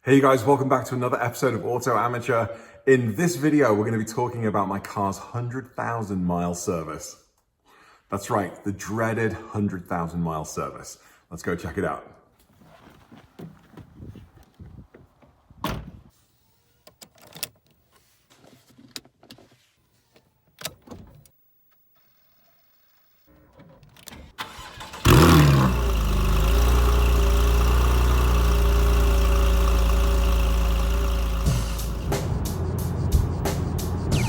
Hey you guys, welcome back to another episode of Auto Amateur. In this video, we're going to be talking about my car's 100,000 mile service. That's right, the dreaded 100,000 mile service. Let's go check it out.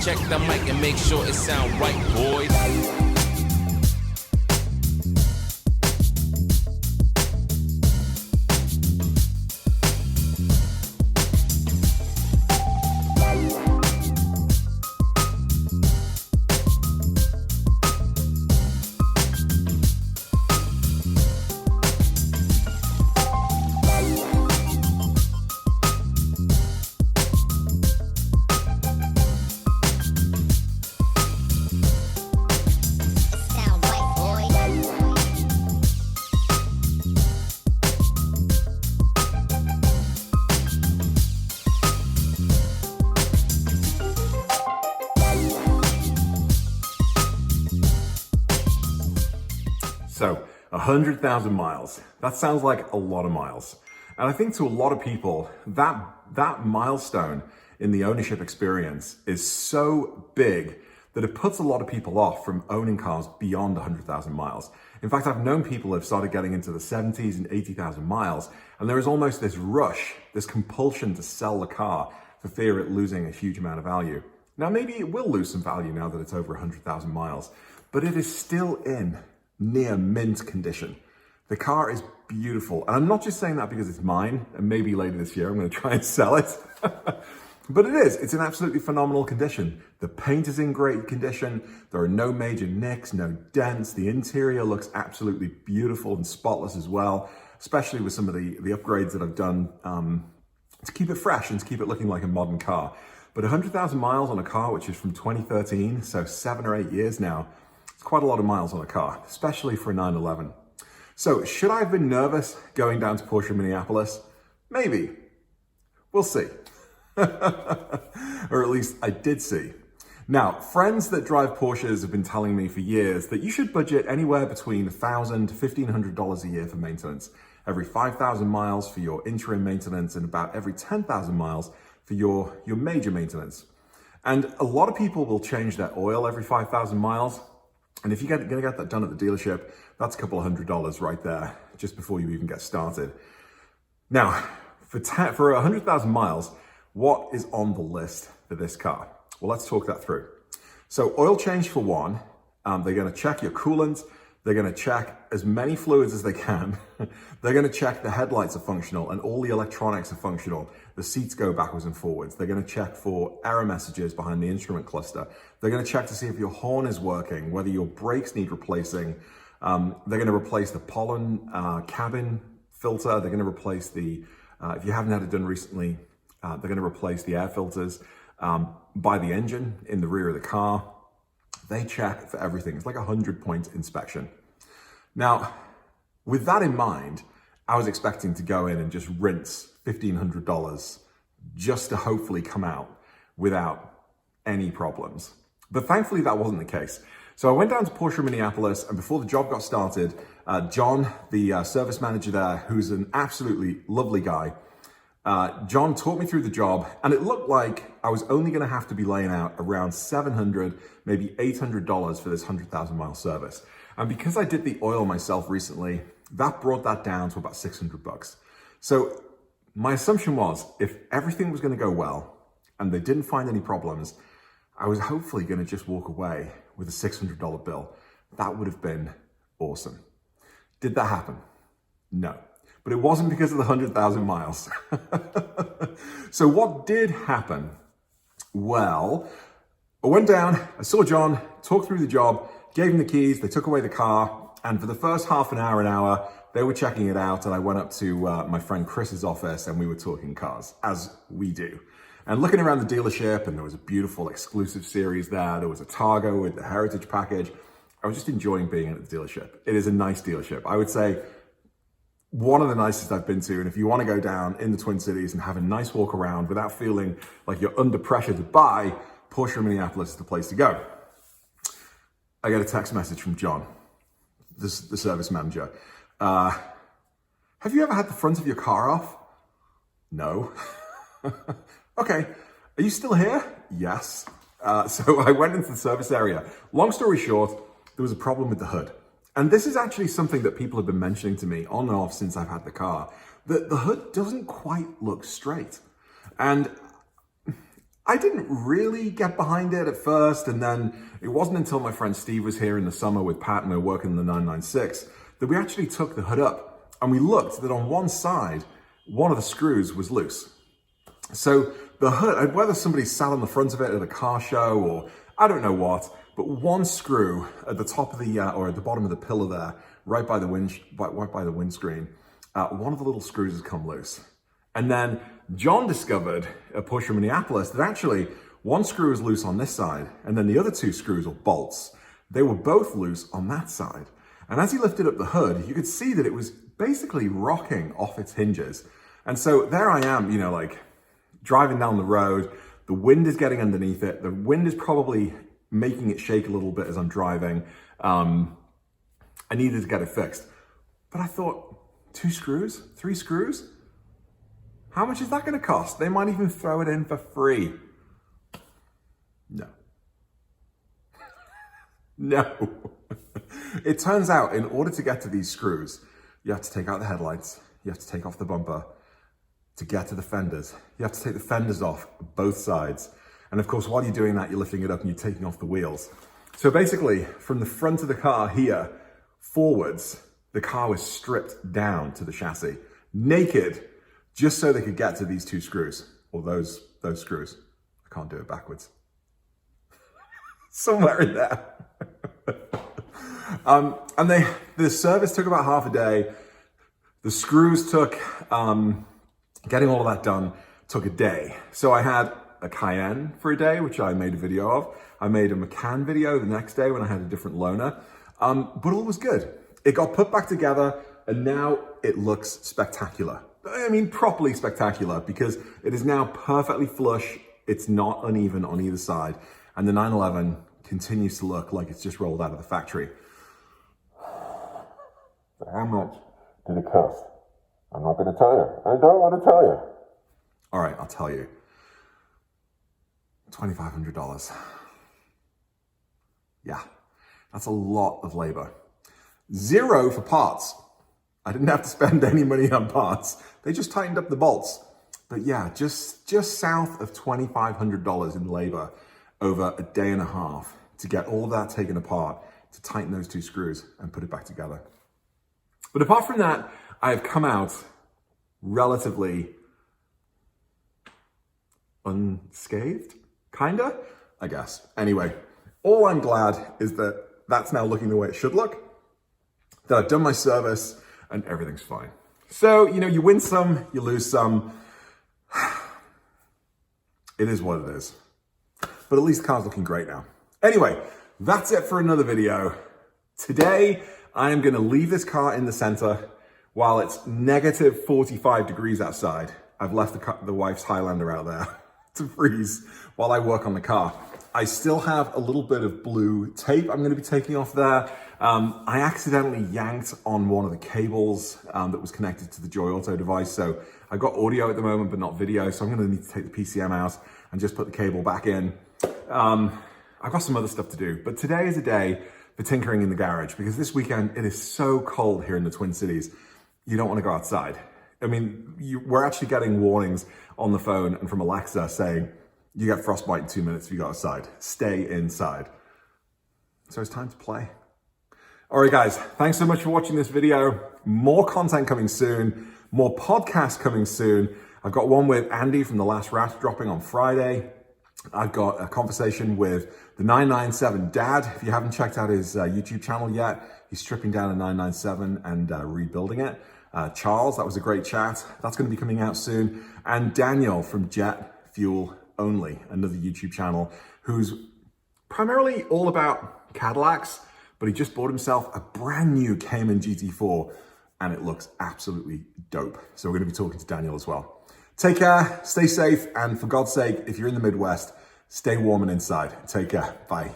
Check the mic and make sure it sound right, boys. So, 100,000 miles. That sounds like a lot of miles. And I think to a lot of people, that milestone in the ownership experience is so big that it puts a lot of people off from owning cars beyond 100,000 miles. In fact, I've known people who have started getting into the 70s and 80,000 miles, and there is almost this rush, this compulsion to sell the car for fear of it losing a huge amount of value. Now, maybe it will lose some value now that it's over 100,000 miles, but it is still in near mint condition. The car is beautiful. And I'm not just saying that because it's mine, and maybe later this year I'm going to try and sell it. But it is. It's in absolutely phenomenal condition. The paint is in great condition. There are no major nicks, no dents. The interior looks absolutely beautiful and spotless as well, especially with some of the upgrades that I've done to keep it fresh and to keep it looking like a modern car. But 100,000 miles on a car, which is from 2013, so 7 or 8 years now, it's quite a lot of miles on a car, especially for a 911. So should I have been nervous going down to Porsche Minneapolis? Maybe. We'll see. Or at least I did see. Now, friends that drive Porsches have been telling me for years that you should budget anywhere between $1,000 to $1,500 a year for maintenance, every 5,000 miles for your interim maintenance, and about every 10,000 miles for your major maintenance. And a lot of people will change their oil every 5,000 miles. And if you're going to get that done at the dealership, that's a couple of $100 right there, just before you even get started. Now, for 100,000 miles, what is on the list for this car? Well, let's talk that through. So oil change for one, they're going to check your coolant. They're going to check as many fluids as they can. They're going to check the headlights are functional and all the electronics are functional. The seats go backwards and forwards. They're going to check for error messages behind the instrument cluster. They're going to check to see if your horn is working, whether your brakes need replacing. They're going to replace the pollen cabin filter. They're going to replace the, if you haven't had it done recently, they're going to replace the air filters by the engine in the rear of the car. They check for everything. It's like a 100-point inspection. Now, with that in mind, I was expecting to go in and just rinse $1,500 just to hopefully come out without any problems. But thankfully, that wasn't the case. So I went down to Porsche Minneapolis, and before the job got started, John, the service manager there, who's an absolutely lovely guy, John talked me through the job, and it looked like I was only going to have to be laying out around $700, maybe $800 for this 100,000 mile service. And because I did the oil myself recently, that brought that down to about $600. So my assumption was if everything was going to go well and they didn't find any problems, I was hopefully going to just walk away with a $600 bill. That would have been awesome. Did that happen? No. But it wasn't because of the 100,000 miles. So what did happen? Well, I went down, I saw John, talked through the job, gave him the keys, they took away the car, and for the first half an hour, they were checking it out, and I went up to my friend Chris's office, and we were talking cars, as we do. And looking around the dealership, and there was a beautiful exclusive series there, there was a Targa with the Heritage package. I was just enjoying being at the dealership. It is a nice dealership. I would say one of the nicest I've been to. And if you want to go down in the Twin Cities and have a nice walk around without feeling like you're under pressure to buy, Porsche Minneapolis is the place to go. I get a text message from John, the service manager. Have you ever had the front of your car off? No. Okay. Are you still here? Yes. So I went into the service area. Long story short, there was a problem with the hood. And this is actually something that people have been mentioning to me on and off since I've had the car, that the hood doesn't quite look straight. And I didn't really get behind it at first. And then it wasn't until my friend Steve was here in the summer with Pat and we were working in the 996 that we actually took the hood up and we looked that on one side, one of the screws was loose. So the hood, whether somebody sat on the front of it at a car show or I don't know what, but one screw at the top of the, or at the bottom of the pillar there, right by the windscreen, one of the little screws has come loose. And then John discovered at Porsche Minneapolis that actually one screw is loose on this side, and then the other two screws or bolts, they were both loose on that side. And as he lifted up the hood, you could see that it was basically rocking off its hinges. And so there I am, you know, like driving down the road, the wind is getting underneath it. The wind is probably making it shake a little bit as I'm driving. I needed to get it fixed. But I thought, 2 screws, 3 screws? How much is that gonna cost? They might even throw it in for free. No. No. It turns out in order to get to these screws, you have to take out the headlights, you have to take off the bumper. To get to the fenders, you have to take the fenders off both sides. And of course, while you're doing that, you're lifting it up and you're taking off the wheels. So basically, from the front of the car here, forwards, the car was stripped down to the chassis, naked, just so they could get to these 2 screws, or those screws. I can't do it backwards. Somewhere in there. And the service took about half a day. The screws took, getting all of that done took a day. So I had a Cayenne for a day, which I made a video of. I made a Macan video the next day when I had a different loaner. But all was good. It got put back together and now it looks spectacular. I mean, properly spectacular because it is now perfectly flush. It's not uneven on either side. And the 911 continues to look like it's just rolled out of the factory. So how much did it cost? I'm not going to tell you. I don't want to tell you. All right, I'll tell you. $2,500. Yeah, that's a lot of labor. 0 for parts. I didn't have to spend any money on parts. They just tightened up the bolts. But yeah, just south of $2,500 in labor over a day and a half to get all of that taken apart, to tighten those 2 screws and put it back together. But apart from that, I have come out relatively unscathed, kinda, I guess. Anyway, all I'm glad is that that's now looking the way it should look, that I've done my service and everything's fine. So, you know, you win some, you lose some. It is what it is. But at least the car's looking great now. Anyway, that's it for another video. Today, I am gonna leave this car in the center while it's negative 45 degrees outside. I've left the wife's Highlander out there to freeze while I work on the car. I still have a little bit of blue tape I'm gonna be taking off there. I accidentally yanked on one of the cables that was connected to the Joy Auto device. So I've got audio at the moment, but not video. So I'm gonna need to take the PCM out and just put the cable back in. I've got some other stuff to do, but today is a day for tinkering in the garage because this weekend it is so cold here in the Twin Cities. You don't want to go outside. I mean, we're actually getting warnings on the phone and from Alexa saying, you get frostbite in 2 minutes if you go outside. Stay inside. So it's time to play. All right, guys, thanks so much for watching this video. More content coming soon, more podcasts coming soon. I've got one with Andy from The Last Rat dropping on Friday. I've got a conversation with the 997 Dad. If you haven't checked out his YouTube channel yet, he's stripping down a 997 and rebuilding it. Charles, that was a great chat. That's going to be coming out soon. And Daniel from Jet Fuel Only, another YouTube channel, who's primarily all about Cadillacs, but he just bought himself a brand new Cayman GT4. and it looks absolutely dope. So we're going to be talking to Daniel as well. Take care, stay safe, and for God's sake, if you're in the Midwest, stay warm and inside. Take care. Bye.